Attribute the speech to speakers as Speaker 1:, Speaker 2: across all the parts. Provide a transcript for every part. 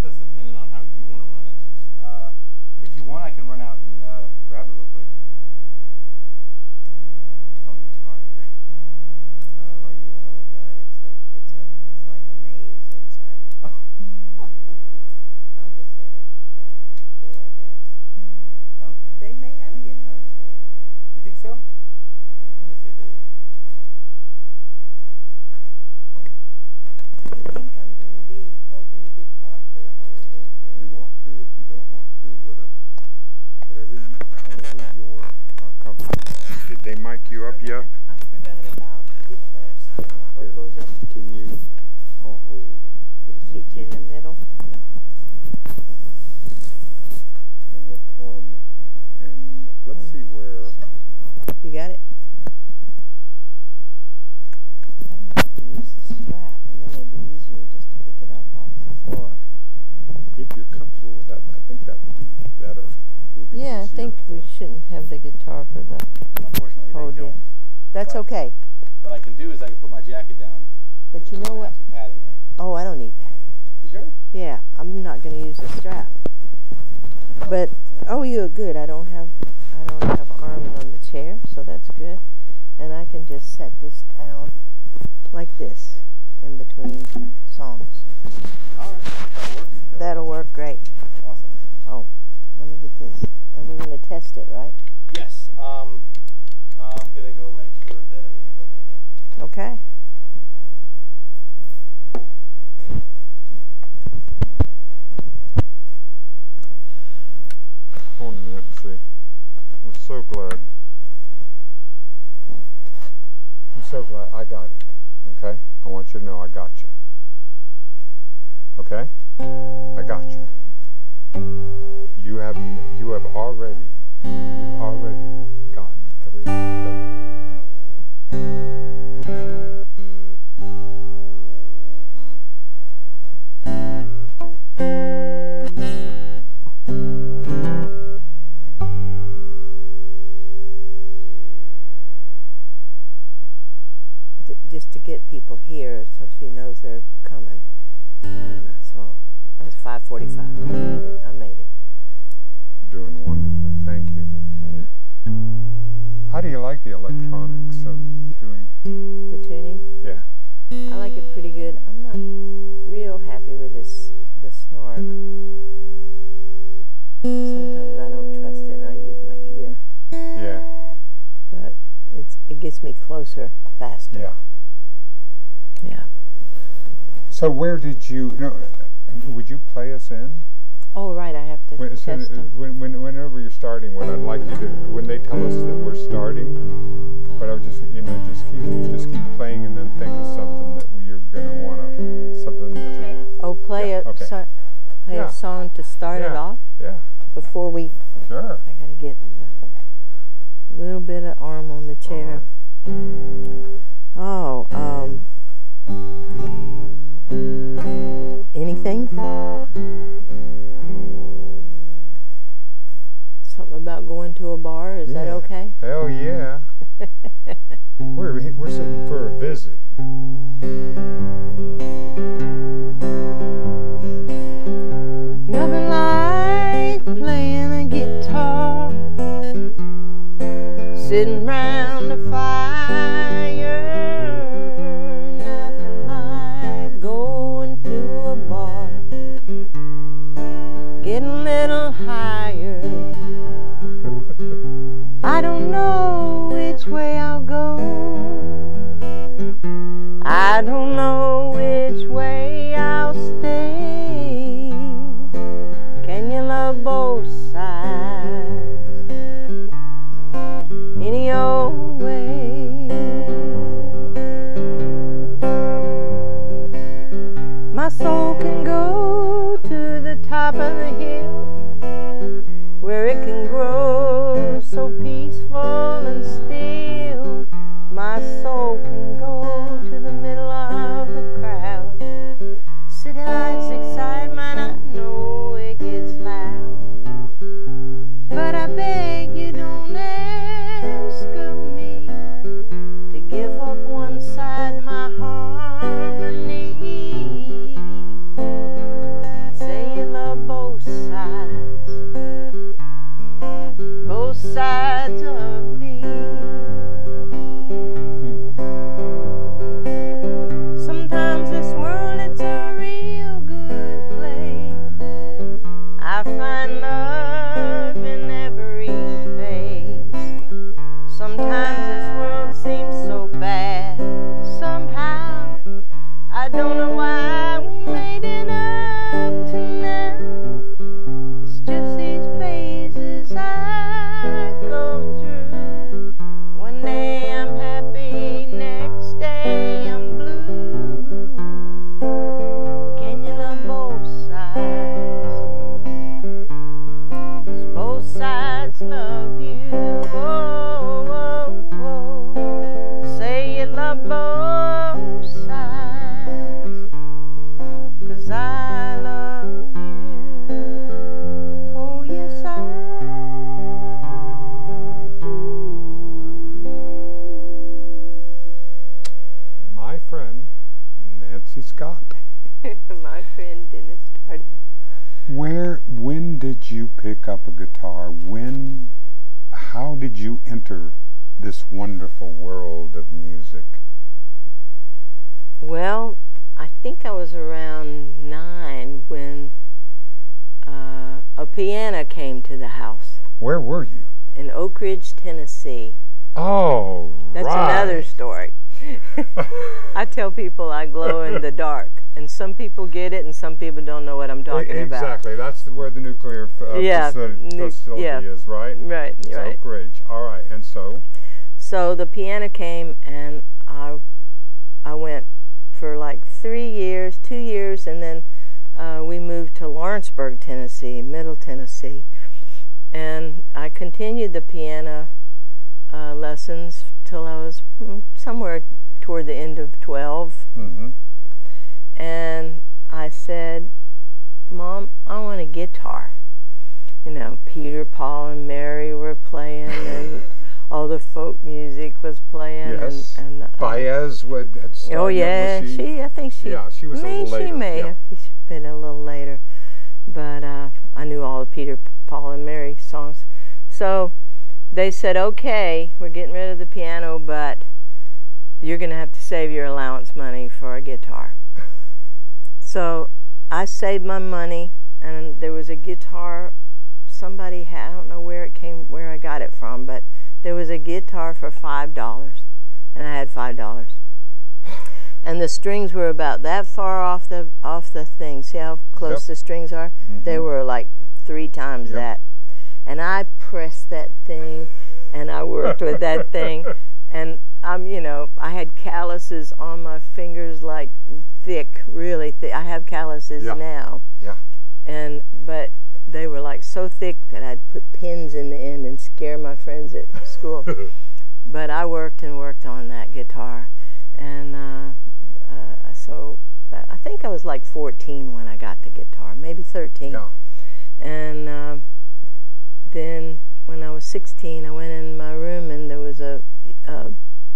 Speaker 1: that's dependent on how you want to run it. If you want, I can run out and grab it real quick. If you tell me which car you have.
Speaker 2: Oh God, it's like a maze inside my. I'll just set it down on the floor, I guess.
Speaker 1: Okay.
Speaker 2: They may have a guitar stand here.
Speaker 1: You think so? Let me see if they do.
Speaker 2: Hi. Do you think I'm going to be holding the guitar for the whole interview?
Speaker 3: You want to, if you don't want to, whatever. However you're comfortable. Did they mic you up yet?
Speaker 2: I forgot about guitar stand. Oh, it goes up.
Speaker 3: Can you hold this?
Speaker 2: Meet you in the middle.
Speaker 3: And we'll come and let's see where.
Speaker 2: You got it? I don't have to use the strap, and then it'd be easier just to pick it up off the floor.
Speaker 3: If you're comfortable with that, I think that would be better. It would be
Speaker 2: Yeah, I think we shouldn't have the guitar for the
Speaker 1: Unfortunately,
Speaker 2: whole
Speaker 1: they
Speaker 2: deal.
Speaker 1: don't.
Speaker 2: That's
Speaker 1: But
Speaker 2: okay.
Speaker 1: What I can do is I can put my jacket down.
Speaker 2: But you know
Speaker 1: and
Speaker 2: what?
Speaker 1: have some padding there.
Speaker 2: Oh, I don't need padding.
Speaker 1: You sure?
Speaker 2: Yeah, I'm not going to use the strap. But oh, you're good. I don't have arms on the chair, so that's good. And I can just set this down like this in between songs.
Speaker 1: All right. That'll work.
Speaker 2: That'll work great.
Speaker 1: Awesome.
Speaker 2: Oh, let me get this. And we're going to test it, right?
Speaker 1: Yes. I'm gonna go make sure that everything's working in here.
Speaker 2: Okay.
Speaker 3: Hold on a minute and see. I'm so glad. I'm so glad I got it. Okay? I want you to know I got you. Okay? I got you. You've already gotten everything.
Speaker 2: Just to get people here so she knows they're coming. And so that was 5:45. I made it.
Speaker 3: Doing wonderfully. Thank you.
Speaker 2: Okay.
Speaker 3: How do you like the electronics of doing?
Speaker 2: The tuning?
Speaker 3: Yeah.
Speaker 2: I like it pretty good. I'm not real happy with the snark. Sometimes I don't trust it and I use my ear.
Speaker 3: Yeah.
Speaker 2: But it gets me closer faster.
Speaker 3: Yeah.
Speaker 2: Yeah.
Speaker 3: So where did you? Would you play us in?
Speaker 2: Oh, right. I have to test them.
Speaker 3: Whenever you're starting, what I'd like you to, when they tell us that we're starting, but I would just keep playing and then think of something that you're gonna something that you.
Speaker 2: Oh, play a song to start it off.
Speaker 3: Yeah.
Speaker 2: Before we.
Speaker 3: Sure.
Speaker 2: I gotta get a little bit of arm on the chair. Oh, anything? Something about going to a bar, is that okay?
Speaker 3: Hell yeah. We're sitting for a visit.
Speaker 2: Nothing like playing a guitar, sitting round the fire. Nothing like going to a bar, getting a little higher. I don't know which way I'll go. I don't know which way I'll stay. Can you love both sides any old way? My soul can go to the top of the hill where it can grow so peaceful and still. My soul can go to the middle of the crowd. City lights excite mine, I know it gets loud, but I beg you don't ask of me to give up one side my harmony. Say you friend Dennis Tardan.
Speaker 3: When did you pick up a guitar? How did you enter this wonderful world of music?
Speaker 2: Well, I think I was around 9 when a piano came to the house.
Speaker 3: Where were you?
Speaker 2: In Oak Ridge, Tennessee.
Speaker 3: Oh,
Speaker 2: That's
Speaker 3: right.
Speaker 2: another story. I tell people I glow in the dark, and some people get it, and some people don't know what I'm talking about.
Speaker 3: Exactly. That's where the nuclear facility is, right?
Speaker 2: Right,
Speaker 3: it's
Speaker 2: right.
Speaker 3: Oak Ridge. All right, and so?
Speaker 2: So the piano came, and I went for like 2 years, and then we moved to Lawrenceburg, Tennessee, Middle Tennessee, and I continued the piano lessons till I was somewhere toward the end of 12.
Speaker 3: Mm-hmm.
Speaker 2: And I said, Mom, I want a guitar. You know, Peter, Paul, and Mary were playing, and all the folk music was playing.
Speaker 3: Yes.
Speaker 2: And
Speaker 3: Baez had started.
Speaker 2: oh yeah, I think she.
Speaker 3: Yeah, she was a little later.
Speaker 2: She may have been a little later, but I knew all the Peter, Paul, and Mary songs. So they said, okay, we're getting rid of the piano, but you're going to have to save your allowance money for a guitar. So I saved my money, and there was a guitar somebody had. I don't know where I got it from, but there was a guitar for $5, and I had $5. And the strings were about that far off the thing. See how close the strings are?
Speaker 3: Mm-hmm.
Speaker 2: They were like 3 times that. And I pressed that thing, and I worked with that thing, and I had calluses on my fingers, like thick, really thick. I have calluses now.
Speaker 3: Yeah.
Speaker 2: But they were like so thick that I'd put pins in the end and scare my friends at school. But I worked on that guitar, and so I think I was like 14 when I got the guitar, maybe 13.
Speaker 3: Yeah.
Speaker 2: And then when I was 16, I went in my room, and there was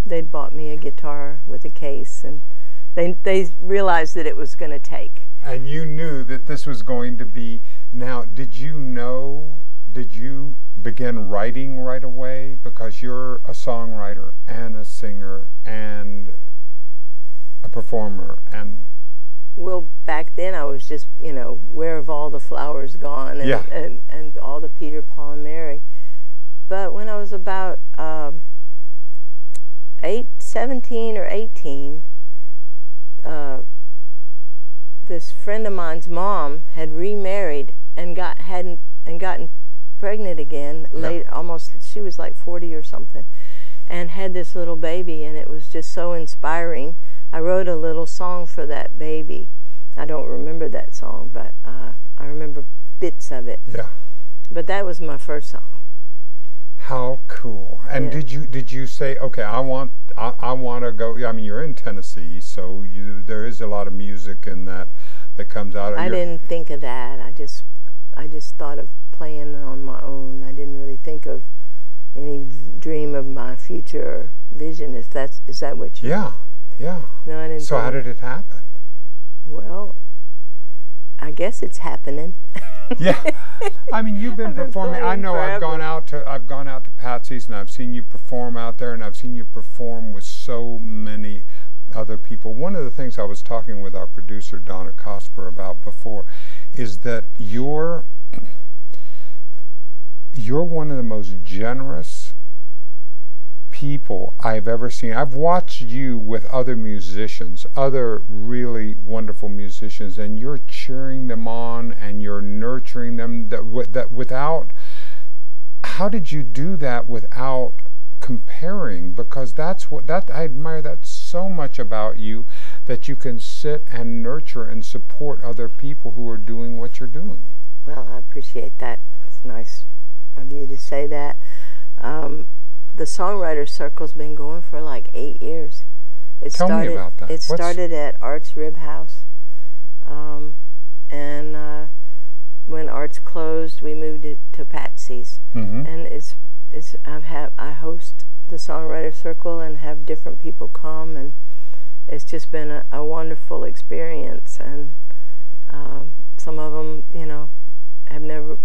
Speaker 2: they'd bought me a guitar with a case, and they realized that it was going to take.
Speaker 3: And you knew that this was going to be. Now, did you begin writing right away? Because you're a songwriter and a singer and a performer. And
Speaker 2: well, back then I was just, where have all the flowers gone, and all the Peter, Paul, and Mary. But when I was about 17 or 18, this friend of mine's mom had remarried and gotten pregnant again. She was like 40 or something, and had this little baby, and it was just so inspiring. I wrote a little song for that baby. I don't remember that song, but I remember bits of it.
Speaker 3: Yeah.
Speaker 2: But that was my first song.
Speaker 3: How cool! And did you say, okay, I want to go? I mean, you're in Tennessee, so there is a lot of music in that comes out.
Speaker 2: I didn't think of that. I just thought of playing on my own. I didn't really think of any dream of my future vision. Is that what you?
Speaker 3: Yeah. Yeah.
Speaker 2: No, I didn't.
Speaker 3: So how did it happen?
Speaker 2: Well, I guess it's happening.
Speaker 3: Yeah. I mean, you've been performing. I know forever. I've gone out to Patsy's, and I've seen you perform out there, and I've seen you perform with so many other people. One of the things I was talking with our producer Donna Cosper about before is that you're one of the most generous people I've ever seen. I've watched you with other musicians, other really wonderful musicians, and you're cheering them on and you're nurturing them. How did you do that without comparing? Because I admire that so much about you, that you can sit and nurture and support other people who are doing what you're doing.
Speaker 2: Well, I appreciate that. It's nice of you to say that. The Songwriters Circle's been going for like 8 years.
Speaker 3: Tell me about that.
Speaker 2: It started at Art's Rib House, and when Art's closed, we moved it to Patsy's.
Speaker 3: Mm-hmm.
Speaker 2: And I host the Songwriter Circle and have different people come, and it's just been a wonderful experience. And of them, you know,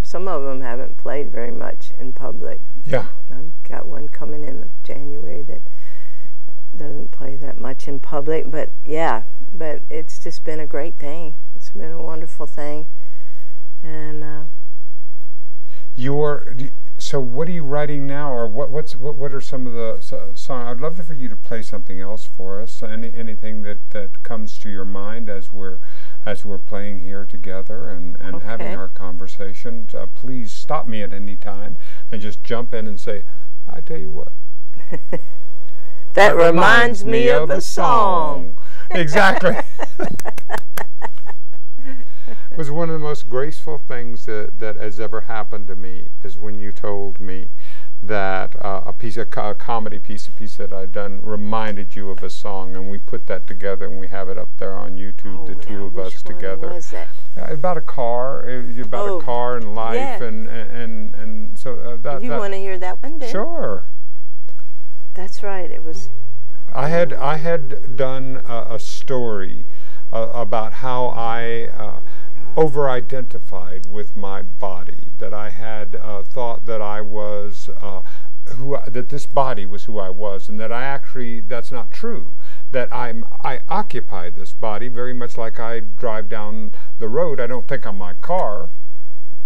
Speaker 2: some of them haven't played very much in public.
Speaker 3: Yeah.
Speaker 2: I've got one coming in January that doesn't play that much in public, but yeah, but it's just been a great thing. It's been a wonderful thing. And
Speaker 3: so what are you writing now, or what are some of the songs? I'd love for you to play something else for us. Anything that comes to your mind as we're playing here together and
Speaker 2: okay.
Speaker 3: having our conversation. Please stop me at any time and just jump in and say, I tell you what.
Speaker 2: that reminds me of a song.
Speaker 3: Exactly. It was one of the most graceful things that has ever happened to me is when you told me that a comedy piece that I'd done reminded you of a song, and we put that together and we have it up there on YouTube, the two of us together.
Speaker 2: Which one was that?
Speaker 3: About a car, a car and life,
Speaker 2: yeah.
Speaker 3: and so that.
Speaker 2: You want to hear that one then?
Speaker 3: Sure.
Speaker 2: That's right. It was.
Speaker 3: I had done a story about how I over-identified with my body, that I had thought that I was that this body was who I was, and that that's not true. That I occupy this body very much like I drive down the road. I don't think I'm my car.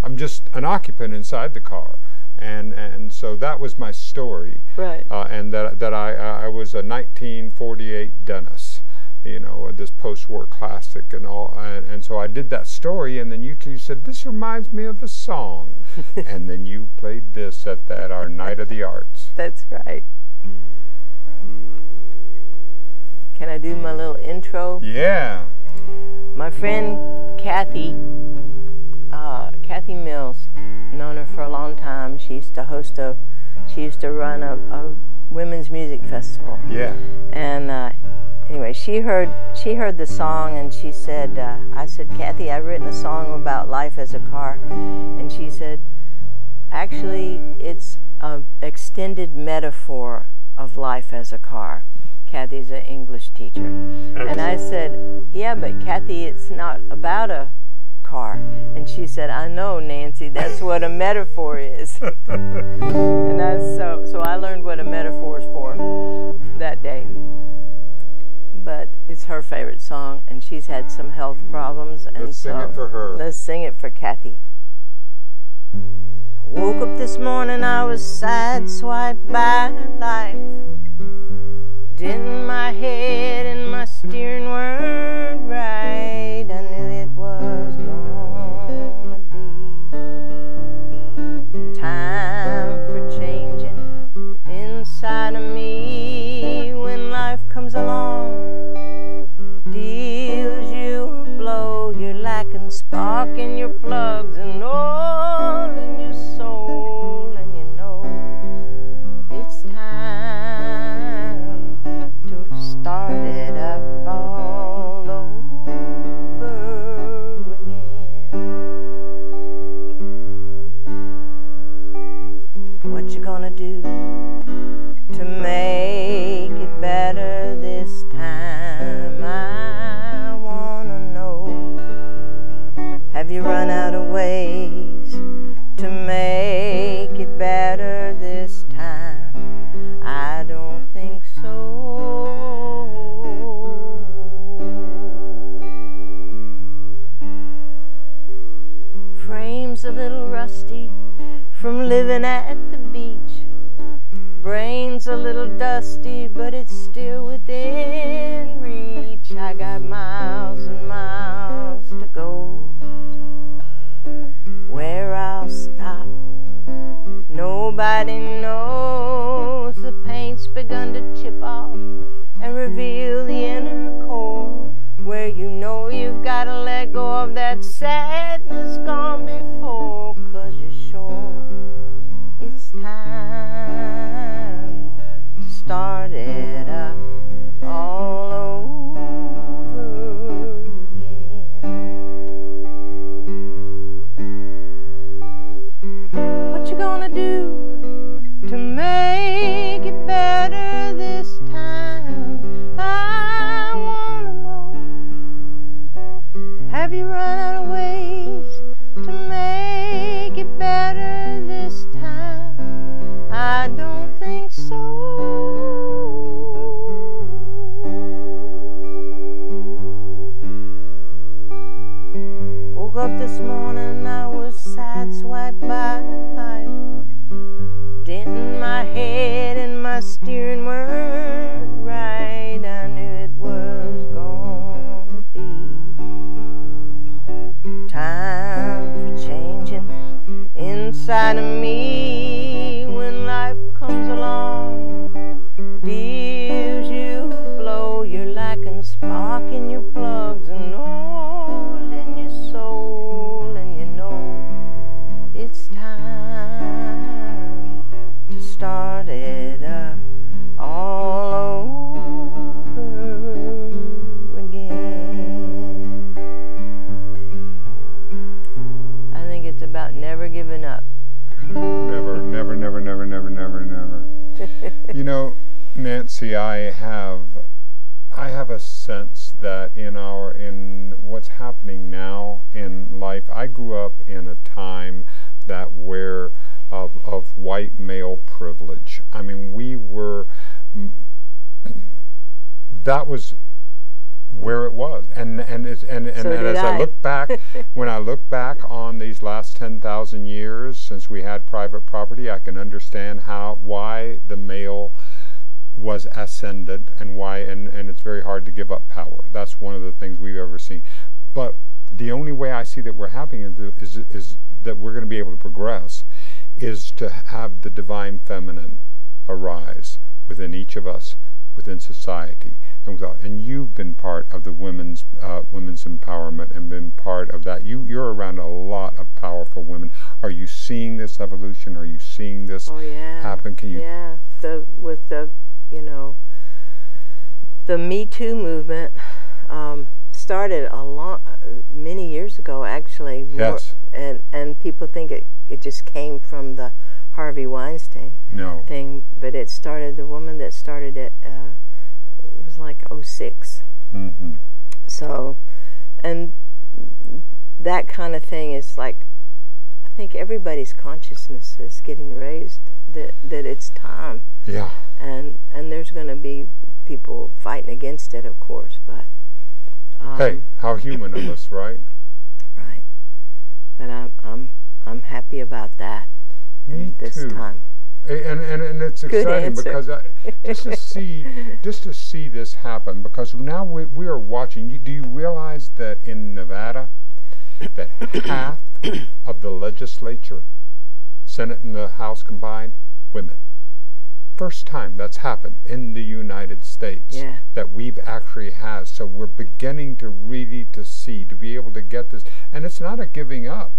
Speaker 3: I'm just an occupant inside the car. And so that was my story.
Speaker 2: Right.
Speaker 3: And that I was a 1948 Dennis, you know, this post-war classic and all. And so I did that story, and then you two said, this reminds me of a song. And then you played this at our Night of the Arts.
Speaker 2: That's right. Can I do my little intro?
Speaker 3: Yeah.
Speaker 2: My friend Kathy Mills, known her for a long time. She used to run a women's music festival.
Speaker 3: Yeah.
Speaker 2: And anyway, she heard the song, and she said, I said, Kathy, I've written a song about life as a car. And she said, actually, it's an extended metaphor of life as a car. Kathy's an English teacher. And I said, yeah, but Kathy, it's not about a car. And she said, I know, Nancy, that's what a metaphor is. And so I learned what a metaphor is for that day. But it's her favorite song, and she's had some health problems. And
Speaker 3: let's sing it for her.
Speaker 2: Let's sing it for Kathy. I woke up this morning, I was sideswiped by life. Dent in my head and my steering weren't right. I knew it was gonna be time for changing inside of me. When life comes along, deals you a blow, you're lacking spark in your plugs and all in your soul, and you know it's time to start it up all over again. What you gonna do to make it better this time? I wanna know. Have you run out of ways to make it better this time? I don't think so. Frame's a little rusty from living at the beach. Brain's a little dusty, but it's still within reach. I got miles and miles to go. Where I'll stop, nobody knows. The paint's begun to chip off and reveal the inner core, where you know you've got to let go of that sadness gone before. 'Cause you're sure it's time to start it Woke up this morning, I was sideswiped by life. Dent in my head and my steering weren't right. I knew it was gonna be time for changing inside of me. When life comes along, deals you blow, you're lacking spark in your plugs and holes in your soul, and you know it's time to start it up all over again. I think it's about never giving up.
Speaker 3: Never, never, never, never, never, never, never. You know, Nancy, I have a sense that in what's happening now in life, I grew up in a time that where of white male privilege. I mean, we were, that was where it was, and as I look back, when I look back on these last 10,000 years since we had private property, I can understand why the male was ascendant and why, and it's very hard to give up power. That's one of the things we've ever seen. But the only way I see that we're happening is that we're going to be able to progress is to have the divine feminine arise within each of us, within society. And you've been part of the women's empowerment and been part of that. You're around a lot of powerful women. Are you seeing this evolution? Are you seeing this happen? Can you?
Speaker 2: Yeah, with the Me Too movement started many years ago, actually.
Speaker 3: Yes.
Speaker 2: And people think it just came from the Harvey Weinstein thing, but it started. The woman that started it. It was like 06.
Speaker 3: Mm-hmm.
Speaker 2: So, and that kind of thing is like, I think everybody's consciousness is getting raised that it's time.
Speaker 3: Yeah.
Speaker 2: And there's going to be people fighting against it, of course, but.
Speaker 3: Hey, how human of us, right?
Speaker 2: Right. But I'm happy about that.
Speaker 3: Me
Speaker 2: this
Speaker 3: too.
Speaker 2: Time.
Speaker 3: And it's exciting because just to see this happen, because now we are watching. Do you realize that in Nevada, that half of the legislature, Senate and the House combined, women? First time that's happened in the United States that we've actually had. So we're beginning to really to be able to get this, and it's not a giving up,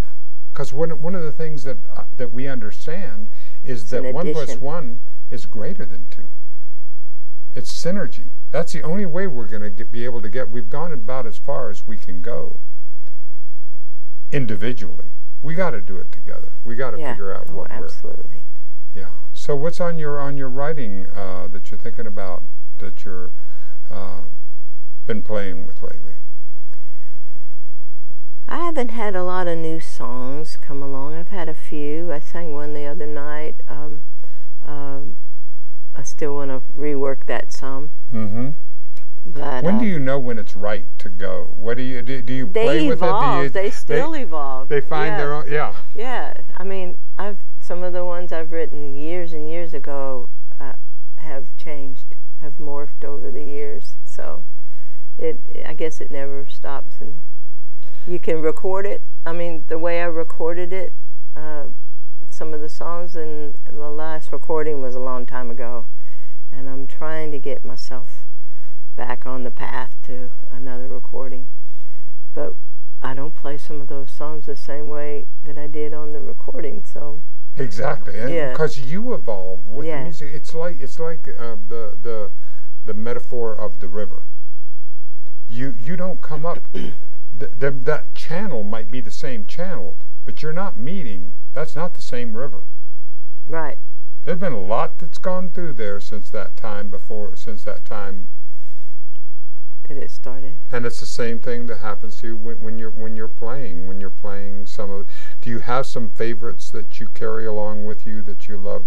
Speaker 3: because one of the things that we understand is that 1 plus 1 is greater than 2. It's synergy. That's the only way we're going to be able to get. We've gone about as far as we can go individually. We got to do it together. We got to figure out what
Speaker 2: absolutely.
Speaker 3: Yeah. So what's on your writing that you're thinking about, that you're been playing with lately?
Speaker 2: I haven't had a lot of new songs come along. I've had a few. I sang one the other night. I still want to rework that some.
Speaker 3: Mm-hmm.
Speaker 2: But
Speaker 3: when do you know when it's right to go? What do you play with it?
Speaker 2: They still evolve.
Speaker 3: They find their own. Yeah.
Speaker 2: Yeah. I mean, some of the ones I've written years and years ago have changed, have morphed over the years. So I guess it never stops, and you can record it. I mean, the way I recorded it, some of the songs in the last recording was a long time ago, and I'm trying to get myself back on the path to another recording. But I don't play some of those songs the same way that I did on the recording, so.
Speaker 3: Exactly, because you evolve with the music. It's like the metaphor of the river. You don't come up. That channel might be the same channel, but you're not meeting. That's not the same river.
Speaker 2: Right.
Speaker 3: There's been a lot that's gone through there since that time
Speaker 2: that it started.
Speaker 3: And it's the same thing that happens to you when you're playing some of. Do you have some favorites that you carry along with you that you love?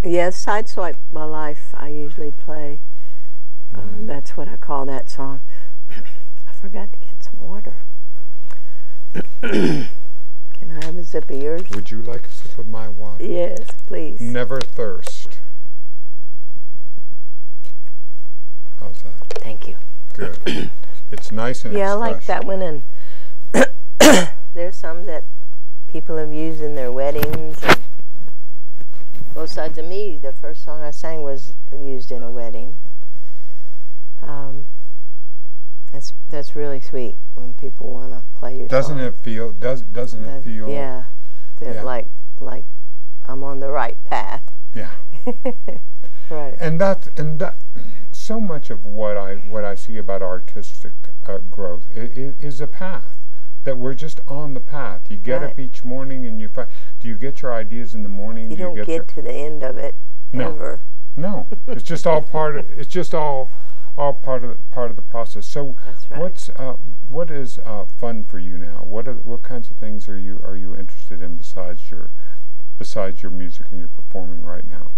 Speaker 2: Yeah, Sideswipe My Life I usually play. That's what I call that song. I forgot to get some water. Can I have a sip of yours?
Speaker 3: Would you like a sip of my water?
Speaker 2: Yes, please.
Speaker 3: Never thirst. How's that?
Speaker 2: Thank you.
Speaker 3: Good. It's nice and
Speaker 2: yeah,
Speaker 3: it's
Speaker 2: I like
Speaker 3: fresh.
Speaker 2: that one. And there's some that people have used in their weddings. And both sides of me, the first song I sang was used in a wedding. That's really sweet when people want to play your
Speaker 3: Doesn't
Speaker 2: song.
Speaker 3: it feel? Doesn't it feel?
Speaker 2: Yeah,
Speaker 3: Yeah.
Speaker 2: like I'm on the right path.
Speaker 3: Yeah.
Speaker 2: Right.
Speaker 3: And that so much of what I see about artistic growth is a path, that we're just on the path. You get up each morning and do you get your ideas in the morning?
Speaker 2: You don't get to the end of it ever.
Speaker 3: No, it's just all part of. It's just all part of the process. So
Speaker 2: That's right.
Speaker 3: what is fun for you now? What kinds of things are you interested in besides your music and your performing right now?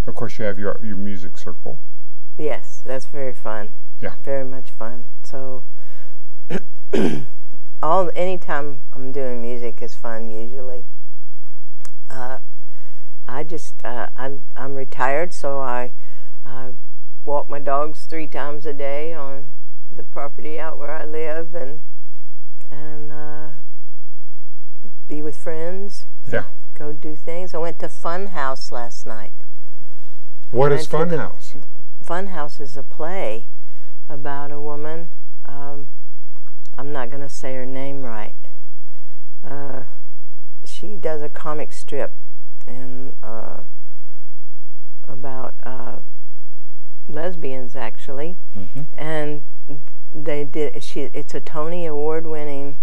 Speaker 3: Of course, you have your music circle.
Speaker 2: Yes, that's very fun.
Speaker 3: Yeah.
Speaker 2: Very much fun. So anytime I'm doing music is fun usually. I'm retired, so I walk my dogs 3 times a day on the property out where I live, and be with friends.
Speaker 3: Yeah.
Speaker 2: Go do things. I went to Fun House last night.
Speaker 3: What is Fun House?
Speaker 2: Fun House is a play about a woman. I'm not going to say her name right. She does a comic strip about lesbians, actually.
Speaker 3: Mm-hmm.
Speaker 2: And it's a Tony Award-winning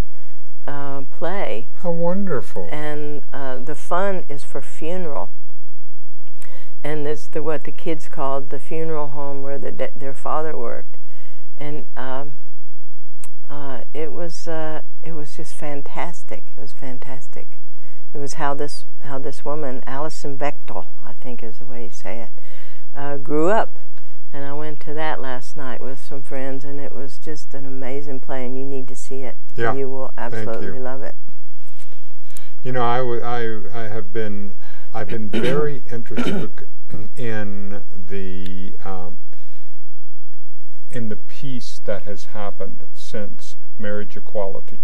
Speaker 2: play.
Speaker 3: How wonderful.
Speaker 2: And the fun is for funeral. And it's what the kids called the funeral home where their father worked. And it was just fantastic. It was fantastic. It was how this woman, Alison Bechtel, I think is the way you say it, grew up. And I went to that last night with some friends, and it was just an amazing play, and you need to see it.
Speaker 3: Yeah.
Speaker 2: You will absolutely love it.
Speaker 3: You know, I've been very interested in the peace that has happened since marriage equality.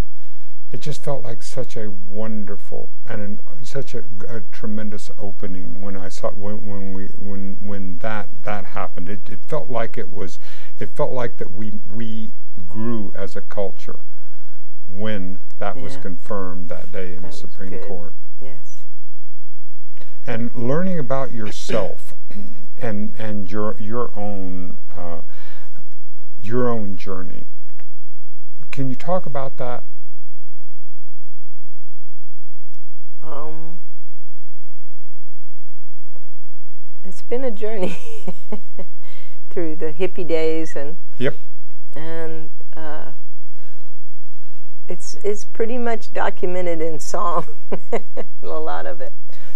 Speaker 3: It just felt like such a wonderful and such a tremendous opening when I saw when that happened. It felt like that we grew as a culture when that was confirmed that day in the Supreme Court.
Speaker 2: Yes.
Speaker 3: And learning about yourself and your own journey. Can you talk about that?
Speaker 2: It's been a journey through the hippie days and it's pretty much documented in song, a lot of it.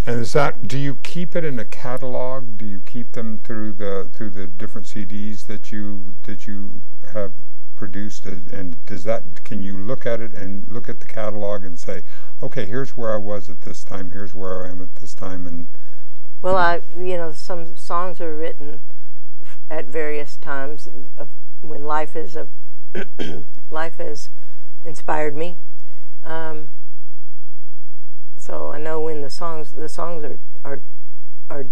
Speaker 3: And do you keep it in a catalog? Do you keep them through the different CDs that you have produced? And can you look at it and look at the catalog and say, okay, here's where I was at this time, here's where I am at this time? And
Speaker 2: well, some songs are written at various times when life has inspired me. So I know when the songs are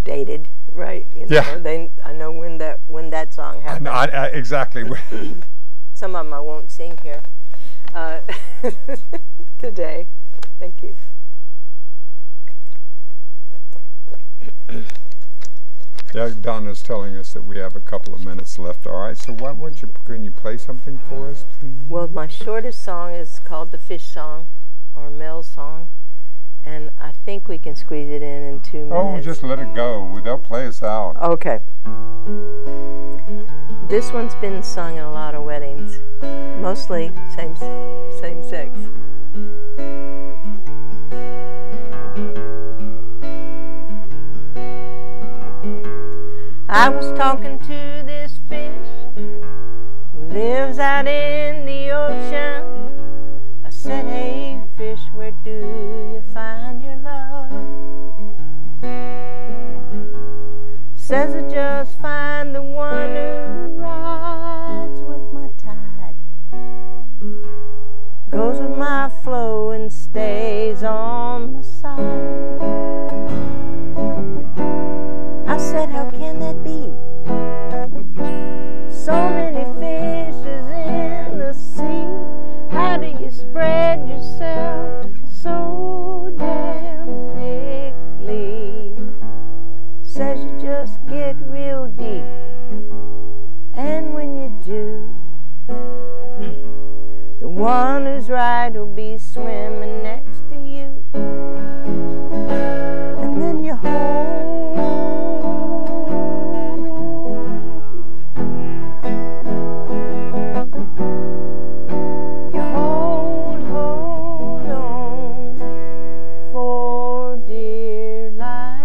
Speaker 2: dated, right? I know when that song happened.
Speaker 3: Exactly.
Speaker 2: Some of them I won't sing here today. Thank you.
Speaker 3: Yeah, Donna's telling us that we have a couple of minutes left. All right, so can you play something for us, please?
Speaker 2: Well, my shortest song is called the Fish Song, or Mel's Song, and I think we can squeeze it in 2 minutes.
Speaker 3: Oh, just let it go. They'll play us out.
Speaker 2: Okay. This one's been sung in a lot of weddings, mostly same sex. I was talking to this fish who lives out in the ocean. I said, hey, goes with my flow and stays on my side. I said, how can that be? So many fishes in the sea. How do you spread yourself so damn thickly? Says you just get real deep, and when you do, the one who's right will be swimming next to you. And then you hold on for dear life.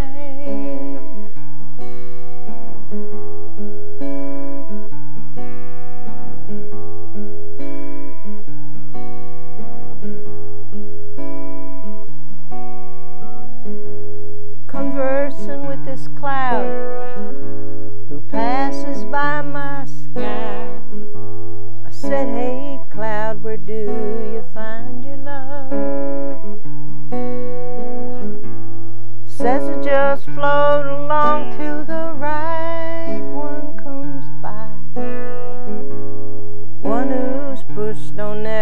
Speaker 2: Conversing with this cloud who passes by my sky. I said, hey cloud, where do you find your love? Says it just float along till the right one comes by. One who's pushed don't never